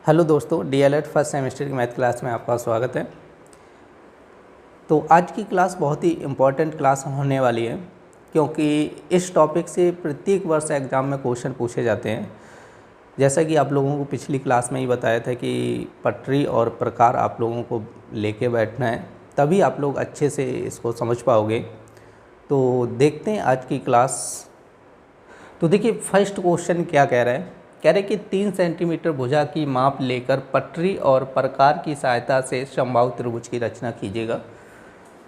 Hello दोस्तों, DElEd first semester की math class में आपका स्वागत है। तो आज की क्लास बहुत ही इम्पॉर्टेंट क्लास होने वाली है, क्योंकि इस टॉपिक से प्रत्येक वर्ष एग्ज़ाम में क्वेश्चन पूछे जाते हैं। जैसा कि आप लोगों को पिछली क्लास में ही बताया था कि पटरी और प्रकार आप लोगों को लेके बैठना है, तभी आप लोग अच्छे से इसको समझ पाओगे। तो देखते हैं आज की क्लास। तो देखिए, फर्स्ट क्वेश्चन क्या कह रहा है। कह रहे कि 3 सेंटीमीटर भुजा की माप लेकर पटरी और प्रकार की सहायता से समबाहु त्रिभुज की रचना कीजिएगा।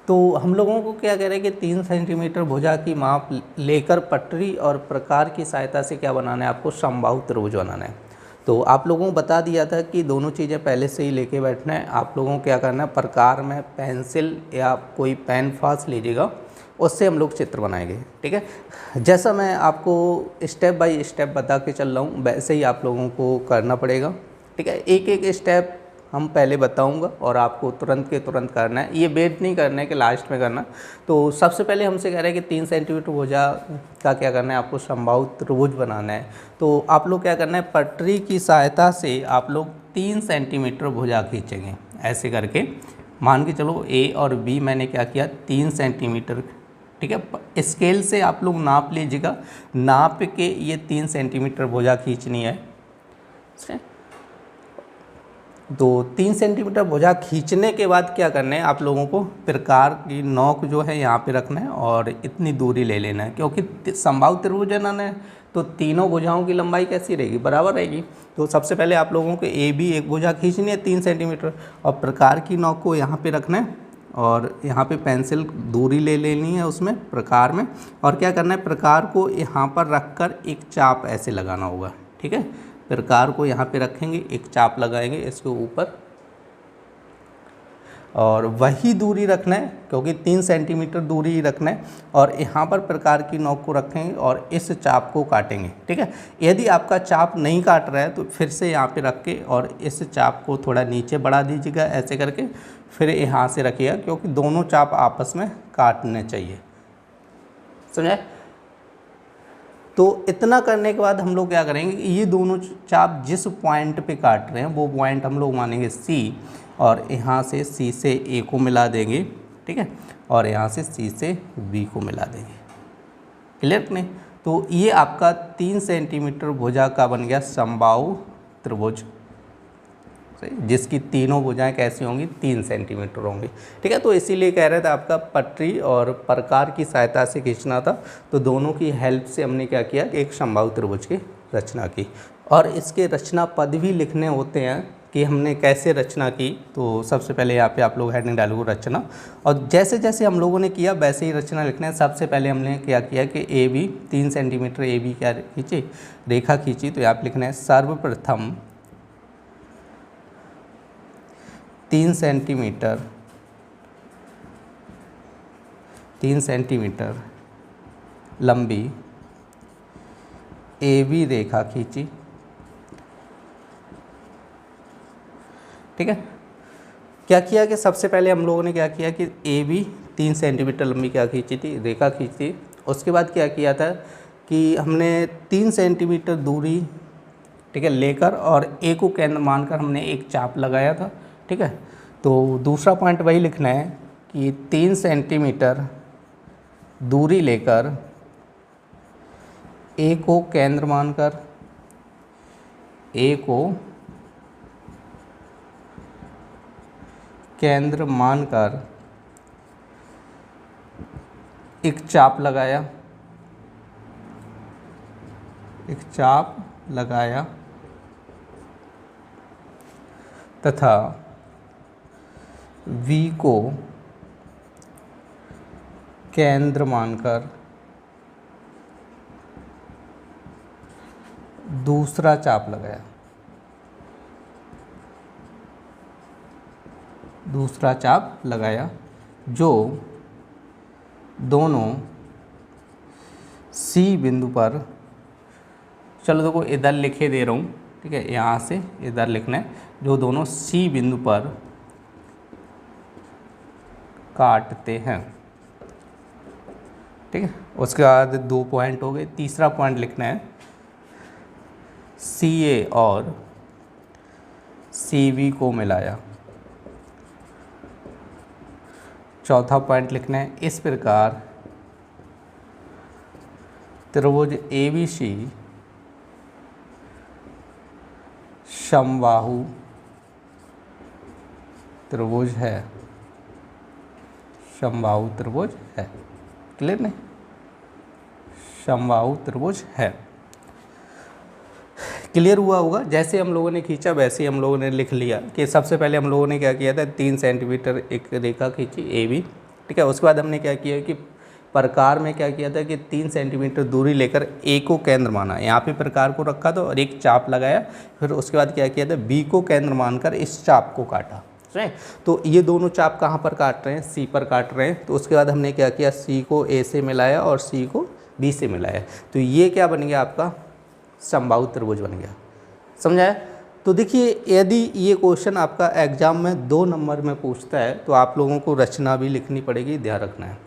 तो हम लोगों को क्या कह रहे हैं कि 3 सेंटीमीटर भुजा की माप लेकर पटरी और प्रकार की सहायता से क्या बनाना है, आपको समबाहु त्रिभुज बनाना है। तो आप लोगों को बता दिया था कि दोनों चीज़ें पहले से ही लेके बैठना है। आप लोगों को क्या करना है, प्रकार में पेंसिल या कोई पेन फास लीजिएगा, उससे हम लोग चित्र बनाएंगे। ठीक है, जैसा मैं आपको स्टेप बाय स्टेप बता के चल रहा हूँ, वैसे ही आप लोगों को करना पड़ेगा। ठीक है, एक एक स्टेप हम पहले बताऊंगा और आपको तुरंत के तुरंत करना है, ये वेट नहीं करना है कि लास्ट में करना। तो सबसे पहले हमसे कह रहे हैं कि 3 सेंटीमीटर भुजा का क्या करना है, आपको समबाहु त्रिभुज बनाना है। तो आप लोग क्या करना है, पटरी की सहायता से आप लोग 3 सेंटीमीटर भुजा खींचेंगे। ऐसे करके मान के चलो ए और बी मैंने क्या किया, 3 सेंटीमीटर। ठीक है, स्केल से आप लोग नाप लीजिएगा, नाप के ये 3 सेंटीमीटर भुजा खींचनी है। तो 3 सेंटीमीटर भुजा खींचने के बाद क्या करना है, आप लोगों को प्रकार की नोक जो है यहाँ पे रखना है और इतनी दूरी ले लेना है, क्योंकि समबाहु त्रिभुज बनाना है तो तीनों भुजाओं की लंबाई कैसी रहेगी, बराबर रहेगी। तो सबसे पहले आप लोगों को ए बी एक भुजा खींचनी है 3 सेंटीमीटर और प्रकार की नोक को यहाँ पे रखना है और यहाँ पे पेंसिल दूरी ले लेनी है उसमें प्रकार में, और क्या करना है, प्रकार को यहाँ पर रखकर एक चाप ऐसे लगाना होगा। ठीक है, प्रकार को यहाँ पे रखेंगे, एक चाप लगाएंगे इसके ऊपर और वही दूरी रखना है, क्योंकि 3 सेंटीमीटर दूरी ही रखना है। और यहाँ पर प्रकार की नोक को रखेंगे और इस चाप को काटेंगे। ठीक है, यदि आपका चाप नहीं काट रहा है तो फिर से यहाँ पे रख के और इस चाप को थोड़ा नीचे बढ़ा दीजिएगा ऐसे करके, फिर यहाँ से रखिएगा, क्योंकि दोनों चाप आपस में काटने चाहिए। समझे? तो इतना करने के बाद हम लोग क्या करेंगे, ये दोनों चाप जिस पॉइंट पे काट रहे हैं वो पॉइंट हम लोग मानेंगे सी, और यहाँ से सी से ए को मिला देंगे। ठीक है, और यहाँ से सी से बी को मिला देंगे। क्लियर नहीं? तो ये आपका 3 सेंटीमीटर भुजा का बन गया समबाहु त्रिभुज, जिसकी तीनों भुजाएं कैसी होंगी, 3 सेंटीमीटर होंगी। ठीक है, तो इसीलिए कह रहे थे आपका पटरी और प्रकार की सहायता से खींचना था। तो दोनों की हेल्प से हमने क्या किया, एक समबाहु त्रिभुज की रचना की। और इसके रचना पद भी लिखने होते हैं कि हमने कैसे रचना की। तो सबसे पहले यहाँ पे आप लोग हेडिंग डालोगे रचना, और जैसे जैसे हम लोगों ने किया वैसे ही रचना लिखना है। सबसे पहले हमने क्या किया कि A B 3 centimetre A B क्या खींची, रेखा खींची। तो यहाँ पे लिखना है सर्वप्रथम 3 सेंटीमीटर लंबी ए बी रेखा खींची। ठीक है, क्या किया कि सबसे पहले हम लोगों ने क्या किया कि ए बी 3 सेंटीमीटर लंबी क्या खींची थी, रेखा खींची। उसके बाद क्या किया था कि हमने 3 सेंटीमीटर दूरी, ठीक है, लेकर और ए को केंद्र मानकर हमने एक चाप लगाया था। ठीक है, तो दूसरा पॉइंट वही लिखना है कि 3 सेंटीमीटर दूरी लेकर ए को केंद्र मानकर, ए को केंद्र मानकर एक चाप लगाया, एक चाप लगाया तथा V को केंद्र मानकर दूसरा चाप लगाया, दूसरा चाप लगाया जो दोनों C बिंदु पर, चलो देखो इधर लिखे दे रहा हूँ। ठीक है, यहाँ से इधर लिखना है, जो दोनों C बिंदु पर काटते हैं। ठीक है, उसके बाद 2 पॉइंट हो गए। तीसरा पॉइंट लिखना है सी ए और CV को मिलाया। चौथा पॉइंट लिखना है, इस प्रकार त्रिभुज ABC समबाहु त्रिभुज है, समबाहु त्रिभुज है। क्लियर नहीं? समबाहु त्रिभुज है। क्लियर हुआ होगा? जैसे हम लोगों ने खींचा वैसे ही हम लोगों ने लिख लिया कि सबसे पहले हम लोगों ने क्या किया था, 3 सेंटीमीटर एक रेखा खींची AB, ठीक है। उसके बाद हमने क्या किया कि प्रकार में क्या किया था कि 3 सेंटीमीटर दूरी लेकर A को केंद्र माना, यहाँ पे प्रकार को रखा था और एक चाप लगाया। फिर उसके बाद क्या किया था, B को केंद्र मानकर इस चाप को काटा, राइट। तो ये दोनों चाप कहाँ पर काट रहे हैं, C पर काट रहे हैं। तो उसके बाद हमने क्या किया, C को A से मिलाया और C को B से मिलाया। तो ये क्या बन गया, आपका समबाहु त्रिभुज बन गया। समझाया? तो देखिए, यदि ये क्वेश्चन आपका एग्जाम में 2 नंबर में पूछता है तो आप लोगों को रचना भी लिखनी पड़ेगी, ध्यान रखना है।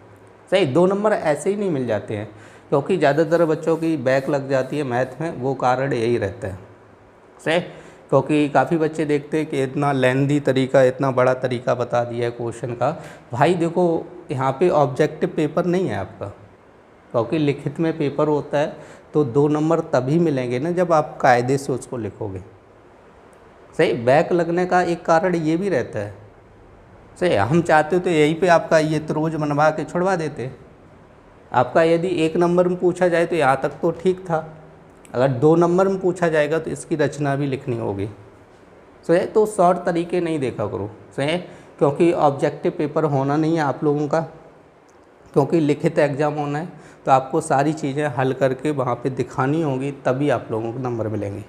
सही, 2 नंबर ऐसे ही नहीं मिल जाते हैं, क्योंकि ज़्यादातर बच्चों की बैक लग जाती है मैथ में, वो कारण यही रहता है। सही, क्योंकि काफ़ी बच्चे देखते हैं कि इतना लेंदी तरीका, इतना बड़ा तरीका बता दिया है क्वेश्चन का। भाई देखो, यहाँ पे ऑब्जेक्टिव पेपर नहीं है आपका, क्योंकि लिखित में पेपर होता है तो 2 नंबर तभी मिलेंगे ना जब आप कायदे से उसको लिखोगे। सही, बैक लगने का एक कारण ये भी रहता है। सही, हम चाहते तो यहीं पे आपका ये त्रिभुज बनवा के छुड़वा देते। आपका यदि 1 नंबर में पूछा जाए तो यहाँ तक तो ठीक था, अगर 2 नंबर में पूछा जाएगा तो इसकी रचना भी लिखनी होगी। सही, तो शॉर्ट तरीके नहीं देखा करो। सही, क्योंकि ऑब्जेक्टिव पेपर होना नहीं है आप लोगों का, क्योंकि लिखित एग्ज़ाम होना है, तो आपको सारी चीज़ें हल करके वहाँ पे दिखानी होगी, तभी आप लोगों को नंबर मिलेंगे।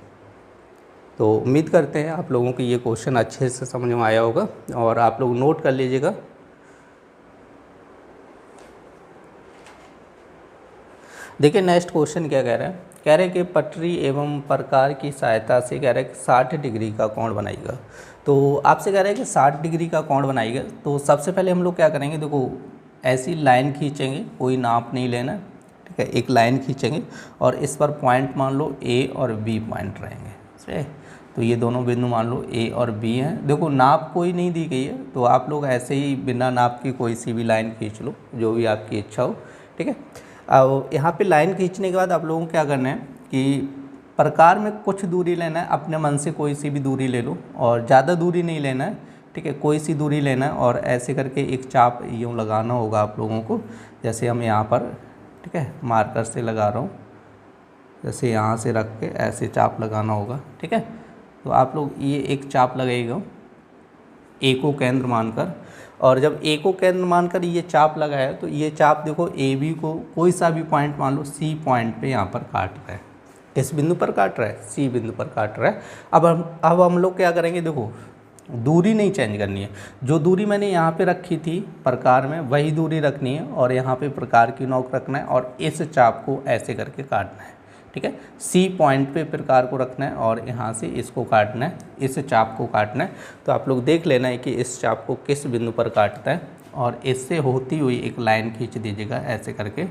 तो उम्मीद करते हैं आप लोगों को ये क्वेश्चन अच्छे से समझ में आया होगा और आप लोग नोट कर लीजिएगा। देखिए नेक्स्ट क्वेश्चन क्या कह रहा है, कह रहे हैं कि पटरी एवं प्रकार की सहायता से कह रहे हैं कि 60 डिग्री का कोण बनाएगा। तो आपसे कह रहे हैं कि 60 डिग्री का कोण बनाएगा। तो सबसे पहले हम लोग क्या करेंगे, देखो ऐसी लाइन खींचेंगे, कोई नाप नहीं लेना, ठीक है। एक लाइन खींचेंगे और इस पर पॉइंट मान लो A और B पॉइंट रहेंगे, ठीक है। तो ये दोनों बिंदु मान लो A और B हैं। देखो नाप कोई नहीं दी गई है, तो आप लोग ऐसे ही बिना नाप की कोई सी भी लाइन खींच लो, जो भी आपकी इच्छा हो, ठीक है। अब यहाँ पे लाइन खींचने के बाद आप लोगों को क्या करना है कि प्रकार में कुछ दूरी लेना है, अपने मन से कोई सी भी दूरी ले लो और ज़्यादा दूरी नहीं लेना है, ठीक है। कोई सी दूरी लेना है और ऐसे करके एक चाप यूँ लगाना होगा आप लोगों को, जैसे हम यहाँ पर, ठीक है, मार्कर से लगा रहा हूँ, जैसे यहाँ से रख के ऐसे चाप लगाना होगा, ठीक है। तो आप लोग ये एक चाप लगेगा A को केंद्र मानकर, और जब A को केंद्र मानकर ये चाप लगाया तो ये चाप देखो AB को कोई सा भी पॉइंट मान लो C पॉइंट पे यहाँ पर काट रहा है। किस बिंदु पर काट रहा है? C बिंदु पर काट रहा है। अब हम लोग क्या करेंगे, देखो दूरी नहीं चेंज करनी है, जो दूरी मैंने यहाँ पे रखी थी प्रकार में वही दूरी रखनी है और यहाँ पे प्रकार की नोक रखना है और इस चाप को ऐसे करके काटना है, ठीक है। C पॉइंट पे प्रकार को रखना है और यहाँ से इसको काटना है, इस चाप को काटना है। तो आप लोग देख लेना है कि इस चाप को किस बिंदु पर काटता है और इससे होती हुई एक लाइन खींच दीजिएगा ऐसे करके।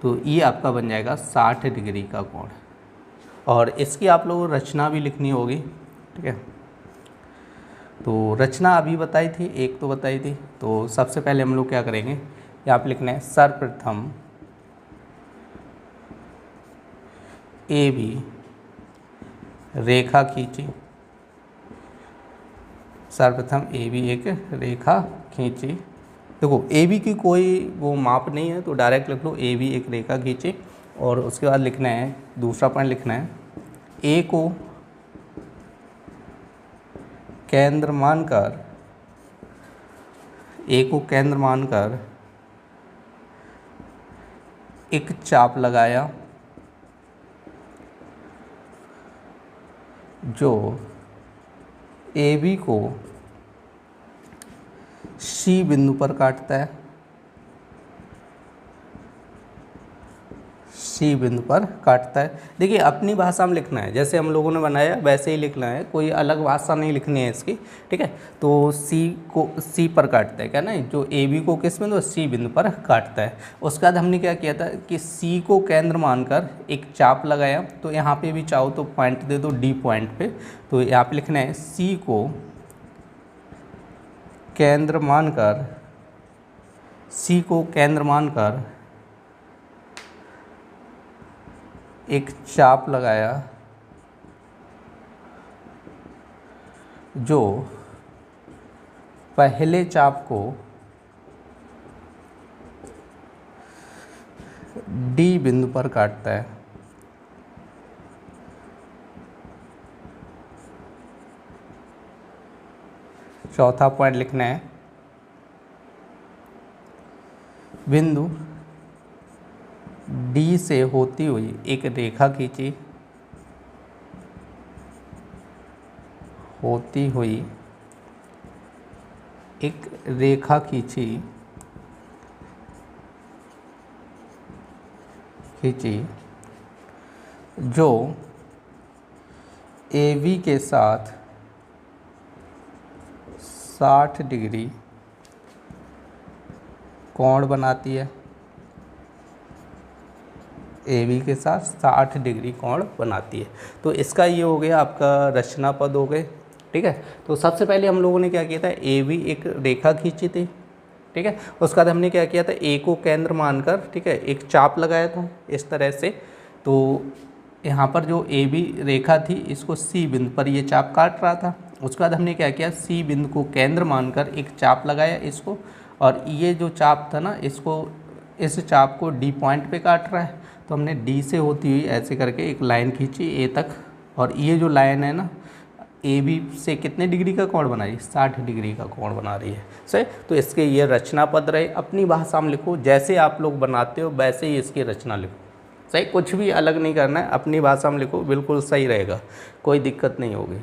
तो ये आपका बन जाएगा 60 डिग्री का कोण और इसकी आप लोगों को रचना भी लिखनी होगी, ठीक है। तो रचना अभी बताई थी, एक तो बताई थी। तो सबसे पहले हम लोग क्या करेंगे, यहाँ पे लिखना है सर्वप्रथम AB रेखा खींची, सर्वप्रथम AB एक रेखा खींची। देखो AB की कोई वो माप नहीं है तो डायरेक्ट लिख लो AB एक रेखा खींची। और उसके बाद लिखना है, दूसरा पॉइंट लिखना है A को केंद्र मानकर, A को केंद्र मानकर एक चाप लगाया जो AB को C बिंदु पर काटता है, सी बिंदु पर काटता है। देखिए अपनी भाषा में लिखना है, जैसे हम लोगों ने बनाया वैसे ही लिखना है, कोई अलग भाषा नहीं लिखनी है इसकी, ठीक है। तो सी को सी पर काटता है, क्या ना, जो ए बी को किस बिंदु, सी बिंदु पर काटता है। उसके बाद हमने क्या किया था कि सी को केंद्र मानकर एक चाप लगाया, तो यहाँ पे भी चाहो तो पॉइंट दे दो डी पॉइंट पे, तो यहाँ पे लिखना है सी को केंद्र मानकर, सी को केंद्र मानकर एक चाप लगाया जो पहले चाप को डी बिंदु पर काटता है। चौथा पॉइंट लिखना है बिंदु डी से होती हुई एक रेखा खींची, होती हुई एक रेखा खींची जो ए बी के साथ 60 डिग्री कोण बनाती है, ए बी के साथ 60 डिग्री कोण बनाती है। तो इसका ये हो गया आपका रचना पद हो गए, ठीक है। तो सबसे पहले हम लोगों ने क्या किया था, ए बी एक रेखा खींची थी, ठीक है। उसके बाद हमने क्या किया था, ए को केंद्र मानकर, ठीक है, एक चाप लगाया था इस तरह से। तो यहाँ पर जो ए बी रेखा थी इसको सी बिंदु पर ये चाप काट रहा था। उसके बाद हमने क्या किया, सी बिंदु को केंद्र मानकर एक चाप लगाया इसको, और ये जो चाप था ना इसको, इस चाप को डी पॉइंट पे काट रहा है। तो हमने डी से होती हुई ऐसे करके एक लाइन खींची ए तक, और ये जो लाइन है ना ए बी से कितने डिग्री का कोण बना रही है, 60 डिग्री का कोण बना रही है, सही। तो इसके ये रचना पद रहे, अपनी भाषा में लिखो, जैसे आप लोग बनाते हो वैसे ही इसकी रचना लिखो, सही। कुछ भी अलग नहीं करना है, अपनी भाषा में लिखो, बिल्कुल सही रहेगा, कोई दिक्कत नहीं होगी।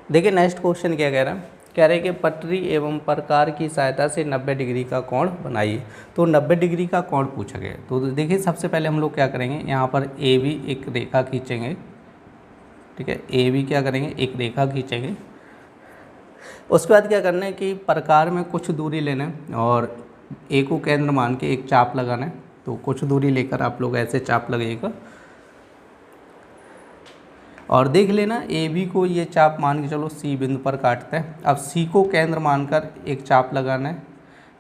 देखिए नेक्स्ट क्वेश्चन क्या कह रहा है, कह रहे हैं कि पटरी एवं प्रकार की सहायता से 90 डिग्री का कोण बनाइए। तो 90 डिग्री का कोण पूछा गया। तो देखिए सबसे पहले हम लोग क्या करेंगे, यहाँ पर ए बी एक रेखा खींचेंगे, ठीक है, ए बी क्या करेंगे, एक रेखा खींचेंगे। उसके बाद क्या करना है कि प्रकार में कुछ दूरी लेना है और ए को केंद्र मान के एक चाप लगाना है। तो कुछ दूरी लेकर आप लोग ऐसे चाप लगाइएगा और देख लेना ए बी को ये चाप मान के चलो सी बिंदु पर काटते हैं। अब सी को केंद्र मानकर एक चाप लगाना है,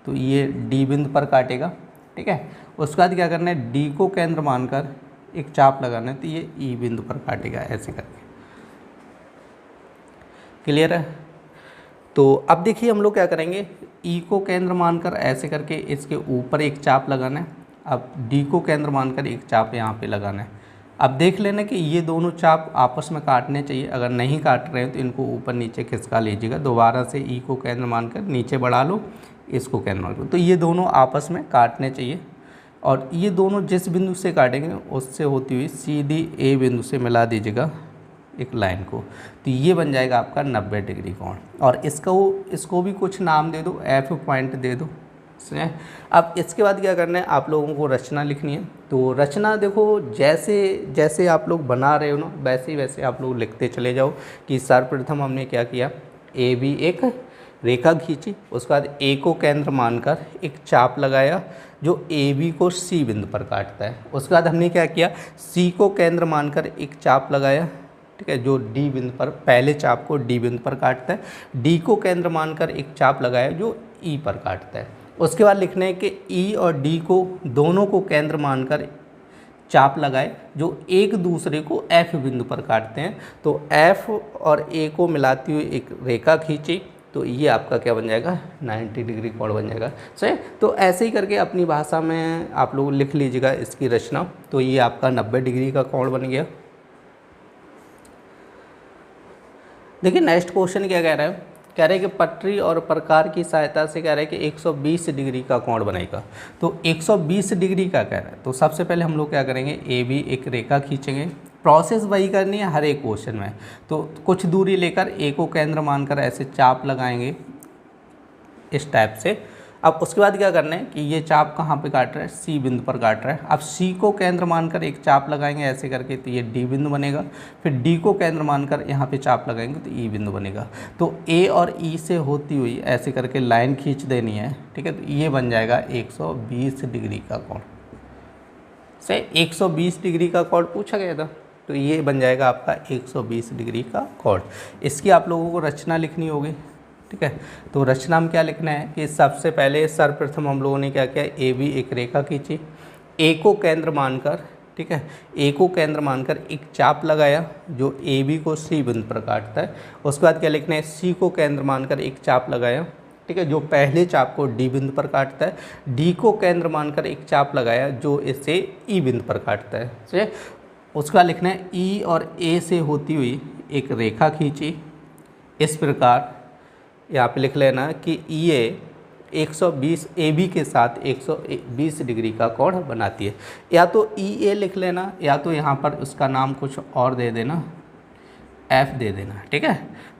तो ये डी बिंदु पर काटेगा, ठीक है। उसके बाद क्या करना है, डी को केंद्र मानकर एक चाप लगाना है, तो ये ई बिंदु पर काटेगा ऐसे करके। क्लियर है। तो अब देखिए हम लोग क्या करेंगे, ई को केंद्र मानकर ऐसे करके इसके ऊपर एक चाप लगाना है। अब डी को केंद्र मानकर एक चाप यहाँ पे लगाना है। अब देख लेना कि ये दोनों चाप आपस में काटने चाहिए, अगर नहीं काट रहे हैं तो इनको ऊपर नीचे खिसका लीजिएगा। दोबारा से ई को केंद्र मानकर नीचे बढ़ा लो, इसको केंद्र मान लो, तो ये दोनों आपस में काटने चाहिए। और ये दोनों जिस बिंदु से काटेंगे उससे होती हुई सीधी ए बिंदु से मिला दीजिएगा एक लाइन को, तो ये बन जाएगा आपका 90 डिग्री कोण। और इसको भी कुछ नाम दे दो, एफ पॉइंट दे दो। अब इसके बाद क्या करना है, आप लोगों को रचना लिखनी है। तो रचना देखो जैसे जैसे आप लोग बना रहे हो ना वैसे वैसे आप लोग लिखते चले जाओ कि सर्वप्रथम हमने क्या किया, ए बी एक रेखा खींची, उसके बाद ए को केंद्र मानकर एक चाप लगाया जो ए बी को सी बिंदु पर काटता है। उसके बाद हमने क्या किया, सी को केंद्र मानकर एक चाप लगाया, ठीक है, जो डी बिंदु पर, पहले चाप को डी बिंदु पर काटता है। डी को केंद्र मानकर एक चाप लगाया जो ई पर काटता है। उसके बाद लिखना है कि ई और डी को दोनों को केंद्र मानकर चाप लगाए जो एक दूसरे को एफ बिंदु पर काटते हैं। तो एफ और ए को मिलाती हुई एक रेखा खींची, तो ये आपका क्या बन जाएगा, 90 डिग्री कोण बन जाएगा, सही। तो ऐसे ही करके अपनी भाषा में आप लोग लिख लीजिएगा इसकी रचना। तो ये आपका 90 डिग्री का कोण बन गया। देखिए नेक्स्ट क्वेश्चन क्या कह रहा है, कह रहे हैं कि पटरी और प्रकार की सहायता से कह रहे हैं कि 120 डिग्री का कोण बनेगा। तो 120 डिग्री का कह रहा है, तो सबसे पहले हम लोग क्या करेंगे, ए बी एक रेखा खींचेंगे। प्रोसेस वही करनी है हर एक क्वेश्चन में। तो कुछ दूरी लेकर ए को केंद्र मानकर ऐसे चाप लगाएंगे इस टाइप से। अब उसके बाद क्या करना है कि ये चाप कहाँ पे काट रहा है, सी बिंदु पर काट रहा है। अब सी को केंद्र मानकर एक चाप लगाएंगे ऐसे करके, तो ये डी बिंदु बनेगा। फिर डी को केंद्र मानकर यहाँ पे चाप लगाएंगे तो ई बिंदु बनेगा। तो ए और ई से होती हुई ऐसे करके लाइन खींच देनी है, ठीक है। तो ये बन जाएगा 120 डिग्री का कोण। से 120 डिग्री का कोण पूछा गया था, तो ये बन जाएगा आपका 120 डिग्री का कोण। इसकी आप लोगों को रचना लिखनी होगी, ठीक है। तो रचना में क्या लिखना है कि सबसे पहले सर्वप्रथम हम लोगों ने क्या किया, ए बी एक रेखा खींची, ए को केंद्र मानकर, ठीक है, ए को केंद्र मानकर एक चाप लगाया जो ए बी को सी बिंदु पर काटता है। उसके बाद क्या लिखना है, सी को केंद्र मानकर एक चाप लगाया, ठीक है, जो पहले चाप को डी बिंदु पर काटता है। डी को केंद्र मानकर एक चाप लगाया जो इसे ई बिंदु पर काटता है, ठीक है। उसके बाद लिखना है ई और ए से होती हुई एक रेखा खींची। इस प्रकार यहाँ पे लिख लेना कि ई ए 120 ए बी के साथ 120 डिग्री का कोण बनाती है। या तो ई ए लिख लेना, या तो यहाँ पर उसका नाम कुछ और दे देना, एफ दे देना, ठीक है।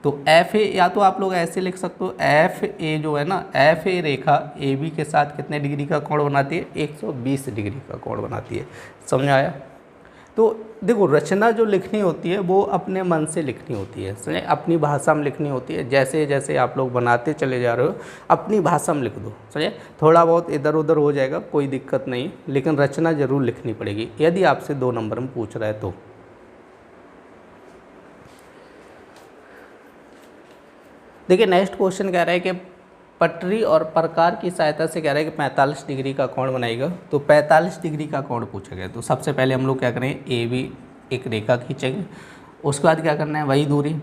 तो एफ ए, या तो आप लोग ऐसे लिख सकते हो, एफ ए जो है ना, F A Rekha A B के साथ कितने डिग्री का कोण बनाती है, 120 डिग्री का कोण बनाती है। समझ आया। तो देखो रचना जो लिखनी होती है वो अपने मन से लिखनी होती है, समझे, अपनी भाषा में लिखनी होती है। जैसे जैसे आप लोग बनाते चले जा रहे हो अपनी भाषा में लिख दो, समझे। थोड़ा बहुत इधर उधर हो जाएगा, कोई दिक्कत नहीं, लेकिन रचना जरूर लिखनी पड़ेगी यदि आपसे 2 नंबर में पूछ रहा है तो। देखिए नेक्स्ट क्वेश्चन कह रहा है कि पटरी और प्रकार की सहायता से कह रहा है कि 45 डिग्री का कोण बनाएगा। तो 45 डिग्री का कोण पूछा गया। तो सबसे पहले हम लोग क्या करेंगे, ए बी एक रेखा खींचेंगे। उसके बाद क्या करना है, वही दूरी,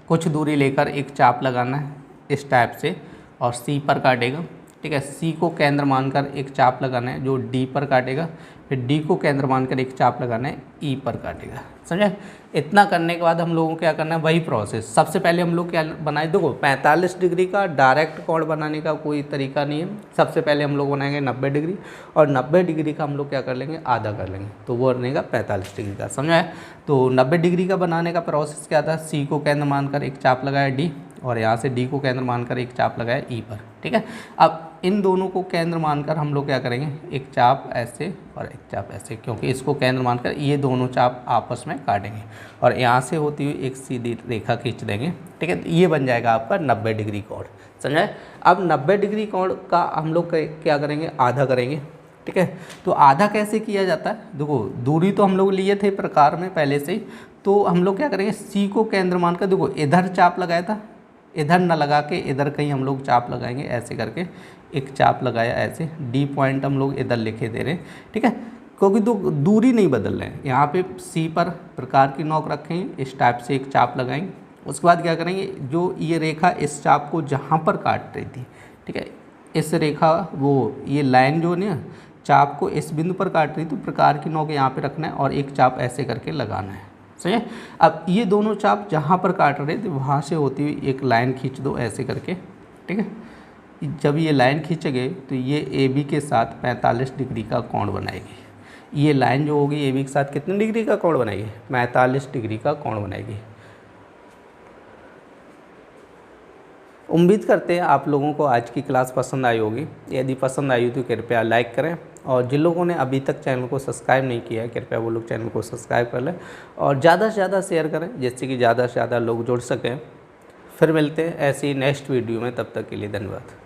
कुछ दूरी लेकर एक चाप लगाना है इस टाइप से, और सी पर काटेगा, ठीक है। सी को केंद्र मानकर एक चाप लगाना है जो डी पर काटेगा। फिर डी को केंद्र मानकर एक चाप लगाना है ई पर काटेगा, समझे। इतना करने के बाद हम लोगों को क्या करना है, वही प्रोसेस। सबसे पहले हम लोग क्या बनाए, देखो 45 डिग्री का डायरेक्ट कोण बनाने का कोई तरीका नहीं है। सबसे पहले हम लोग बनाएंगे 90 डिग्री, और 90 डिग्री का हम लोग क्या कर लेंगे, आधा कर लेंगे, तो वो बनेगा 45 डिग्री का, समझा। तो 90 डिग्री का बनाने का प्रोसेस क्या था, सी को केंद्र मानकर एक चाप लगाया डी, और यहाँ से डी को केंद्र मानकर एक चाप लगाया ई पर, ठीक है। अब इन दोनों को केंद्र मानकर हम लोग क्या करेंगे, एक चाप ऐसे और एक चाप ऐसे, क्योंकि इसको केंद्र मानकर ये दोनों चाप आपस में काटेंगे, और यहाँ से होती हुई एक सीधी रेखा खींच देंगे, ठीक है। तो ये बन जाएगा आपका 90 डिग्री कोण, समझे। अब 90 डिग्री कोण का हम लोग क्या करेंगे, आधा करेंगे, ठीक है। तो आधा कैसे किया जाता है, देखो दूरी तो हम लोग लिए थे प्रकार में पहले से ही, तो हम लोग क्या करेंगे, सी को केंद्र मानकर, देखो इधर चाप लगाया था, इधर न लगा के इधर कहीं हम लोग चाप लगाएंगे ऐसे करके, एक चाप लगाया ऐसे, डी पॉइंट हम लोग इधर लिखे दे रहे हैं, ठीक है, क्योंकि दूरी नहीं बदल रहे हैं। यहाँ पे सी पर प्रकार की नोक रखेंगे, इस टाइप से एक चाप लगाएंगे। उसके बाद क्या करेंगे, जो ये रेखा इस चाप को जहाँ पर काट रही थी, ठीक है, इस रेखा वो ये लाइन जो ना चाप को इस बिंदु पर काट रही, तो प्रकार की नोक यहाँ पे रखना है और एक चाप ऐसे करके लगाना है, सही है। अब ये दोनों चाप जहाँ पर काट रहे थे वहाँ से होती हुई एक लाइन खींच दो ऐसे करके, ठीक है। जब ये लाइन खींचेंगे तो ये ए बी के साथ 45 डिग्री का कोण बनाएगी। ये लाइन जो होगी ए बी के साथ कितने डिग्री का कोण बनाएगी, 45 डिग्री का कोण बनाएगी। उम्मीद करते हैं आप लोगों को आज की क्लास पसंद आई होगी। यदि पसंद आई हो तो कृपया लाइक करें, और जिन लोगों ने अभी तक चैनल को सब्सक्राइब नहीं किया है कृपया वो लोग चैनल को सब्सक्राइब कर लें, और ज़्यादा से ज़्यादा शेयर करें जिससे कि ज़्यादा से ज़्यादा लोग जुड़ सकें। फिर मिलते हैं ऐसी नेक्स्ट वीडियो में, तब तक के लिए धन्यवाद।